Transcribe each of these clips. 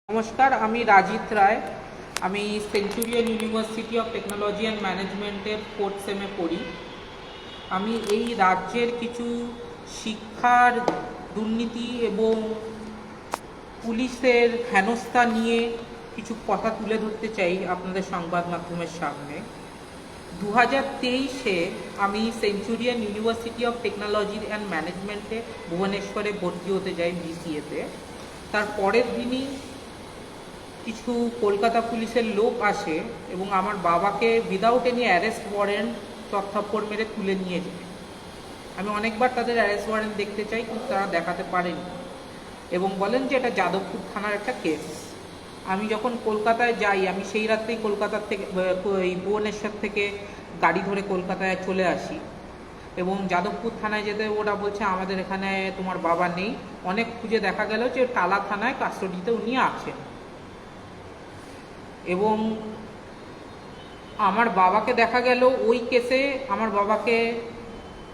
নমস্কার, আমি রাজিত রায়। আমি centurion university of technology and ম্যানেজমেন্টের 4th সেমে পড়ি। আমি এই রাজ্যের কিছু শিক্ষার দুর্নীতি এবং পুলিশের হেনস্থা নিয়ে কিছু কথা তুলে ধরতে চাই আপনাদের সংবাদ মাধ্যমের সামনে। 2023-এ আমি centurion university of technology and ম্যানেজমেন্টে ভুবনেশ্বরে ভর্তি হতে যাই BCA-তে। তার পরের দিনই কিছু কলকাতা পুলিশের লোক আসে এবং আমার বাবাকে উইদাউট এনি অ্যারেস্ট ওয়ারেন্ট চত্থাপ্পড় মেরে তুলে নিয়ে যায়। আমি অনেকবার তাদের অ্যারেস্ট ওয়ারেন্ট দেখতে চাই, কিন্তু তারা দেখাতে পারেনি এবং বলেন যে এটা যাদবপুর থানার একটা কেস। আমি যখন কলকাতায় যাই, আমি সেই রাত্রেই কলকাতার থেকে ভুবনেশ্বর থেকে গাড়ি ধরে কলকাতায় চলে আসি এবং যাদবপুর থানায় যেতে ওরা বলছে আমাদের এখানে তোমার বাবা নেই। অনেক খুঁজে দেখা গেল যে টালা থানায় কাস্টডিতে উনি আছেন এবং আমার বাবাকে দেখা গেল ওই কেসে আমার বাবাকে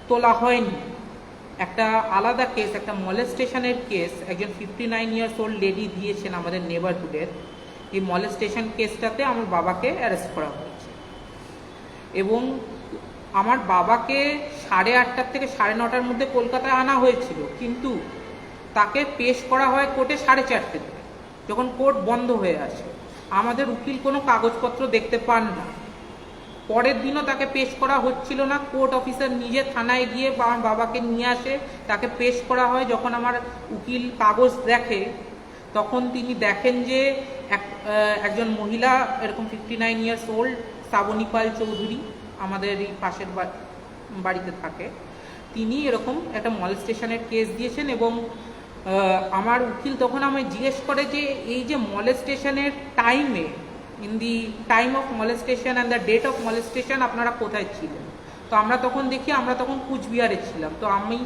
তোলা হয়নি। একটা আলাদা কেস, একটা মলেস্টেশনের কেস একজন 59 ইয়ার্স ওল্ড লেডি দিয়েছেন আমাদের নেবারহুডের। এই মলেস্টেশন কেসটাতে আমার বাবাকে অ্যারেস্ট করা হয়েছে এবং আমার বাবাকে 8:30 থেকে 9:30-র মধ্যে কলকাতায় আনা হয়েছিল, কিন্তু তাকে পেশ করা হয় কোর্টে 4:30 যখন কোর্ট বন্ধ হয়ে আসে। আমাদের উকিল কোনো কাগজপত্র দেখতে পান না। পরের দিনও তাকে পেশ করা হচ্ছিল না। কোর্ট অফিসার নিজে থানায় গিয়ে আমার বাবাকে নিয়ে আসে, তাকে পেশ করা হয়। যখন আমার উকিল কাগজ দেখে, তখন তিনি দেখেন যে একজন মহিলা এরকম 59 ইয়ার্স ওল্ড, শ্রাবণী পাল চৌধুরী, আমাদের এই পাশের বাড়িতে থাকে, তিনি এরকম একটা মলেস্টেশনের কেস দিয়েছেন। এবং আমার উকিল তখন আমায় জিজ্ঞেস করে যে এই যে মলেস্টেশনের টাইমে, in the time of molestation and the date of molestation আপনারা কোথায় ছিলেন? তো আমরা তখন দেখি আমরা তখন কুচবিহারে ছিলাম। তো আমি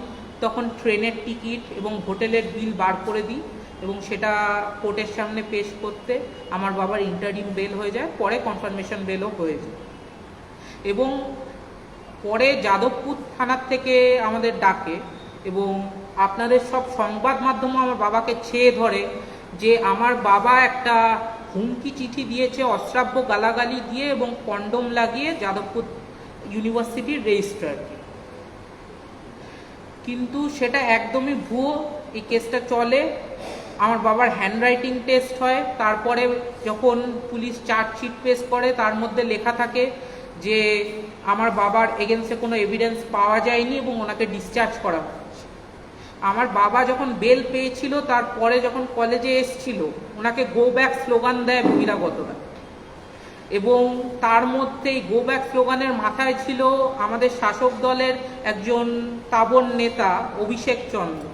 তখন ট্রেনের টিকিট এবং হোটেলের বিল বার করে দিই এবং সেটা কোর্টের সামনে পেশ করতে আমার বাবার ইন্টারিম বেল হয়ে যায়, পরে কনফার্মেশন বেলও হয়ে যায়। এবং পরে যাদবপুর থানার থেকে আমাদের ডাকে এবং আপনাদের সব সংবাদ মাধ্যমে আমার বাবাকে ছেয়ে ধরে যে আমার বাবা একটা হুমকি চিঠি দিয়েছে অশ্রাব্য গালাগালি দিয়ে এবং কন্ডোম লাগিয়ে যাদবপুর ইউনিভার্সিটির রেজিস্ট্রারকে। কিন্তু সেটা একদমই ভুয়ো। এই কেসটা চলে, আমার বাবার হ্যান্ডরাইটিং টেস্ট হয়, তারপরে যখন পুলিশ চার্জশিট পেশ করে তার মধ্যে লেখা থাকে যে আমার বাবার এগেনস্টে কোনো এভিডেন্স পাওয়া যায়নি এবং ওনাকে ডিসচার্জ করা হয়েছে। আমার বাবা যখন বেল পেয়েছিল, তারপরে যখন কলেজে এসছিল, ওনাকে গো ব্যাক স্লোগান দেয় বহিরাগতরা এবং তার মধ্যেই গো ব্যাক স্লোগানের মাথায় ছিল আমাদের শাসক দলের একজন তাবড় নেতা অভিষেক চন্দ্র,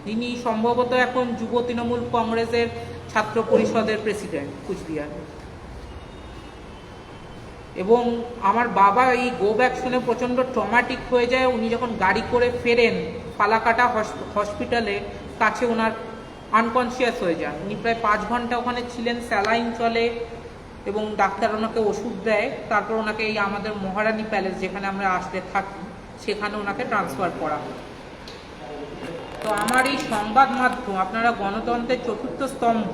যিনি সম্ভবত এখন যুব তৃণমূল কংগ্রেসের ছাত্র পরিষদের প্রেসিডেন্ট কুচবিহার। এবং আমার বাবা এই গো ব্যাক শুনে প্রচণ্ড ট্রমাটিক হয়ে যায়। উনি যখন গাড়ি করে ফেরেন ফালাকাটা হসপিটালে কাছে, ওনার আনকনসিয়াস হয়ে যান। উনি প্রায় 5 ঘন্টা ওখানে ছিলেন, স্যালাইন চলে এবং ডাক্তার ওনাকে ওষুধ দেয়। তারপর ওনাকে এই আমাদের মহারানী প্যালেস, যেখানে আমরা আসলে থাকি, সেখানে ওনাকে ট্রান্সফার করা হয়। তো আমার এই সংবাদ মাধ্যম, আপনারা গণতন্ত্রের চতুর্থ স্তম্ভ,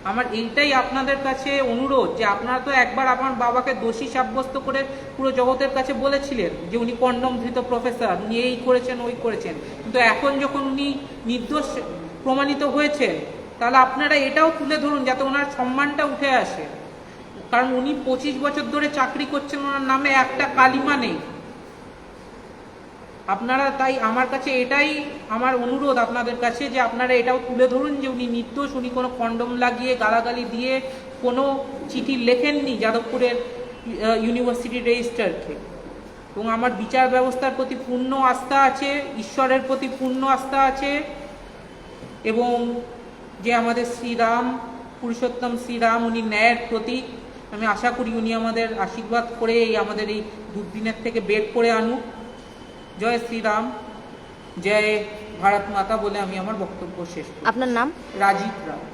আমার এইটাই আপনাদের কাছে অনুরোধ যে আপনারা তো একবার আমার বাবাকে দোষী সাব্যস্ত করে পুরো জগতের কাছে বলেছিলেন যে উনি কন্ডম ধৃত প্রফেসর, উনি এই করেছেন ওই করেছেন, কিন্তু এখন যখন উনি নির্দোষ প্রমাণিত হয়েছে, তাহলে আপনারা এটাও তুলে ধরুন যাতে ওনার সম্মানটা উঠে আসে। কারণ উনি 25 বছর ধরে চাকরি করছেন, ওনার নামে একটা কালিমা নেই। আপনারা, তাই আমার কাছে এটাই আমার অনুরোধ আপনাদের কাছে যে আপনারা এটাও তুলে ধরুন যে উনি নির্দোষ, উনি কোনো কন্ডম লাগিয়ে গালাগালি দিয়ে কোনো চিঠি লেখেননি যাদবপুরের ইউনিভার্সিটি রেজিস্ট্রারকে। এবং আমার বিচার ব্যবস্থার প্রতি পূর্ণ আস্থা আছে, ঈশ্বরের প্রতি পূর্ণ আস্থা আছে এবং যে আমাদের শ্রীরাম, পুরুষোত্তম শ্রীরাম, উনি ন্যায়ের প্রতীক। আমি আশা করি উনি আমাদের আশীর্বাদ করে আমাদের এই দুর্দিনের থেকে বের করে আনুক। জয় শ্রীরাম, জয় ভারত মাতা বলে আমি আমার বক্তব্য শেষ করি। আপনার নাম? রাজিত রায়।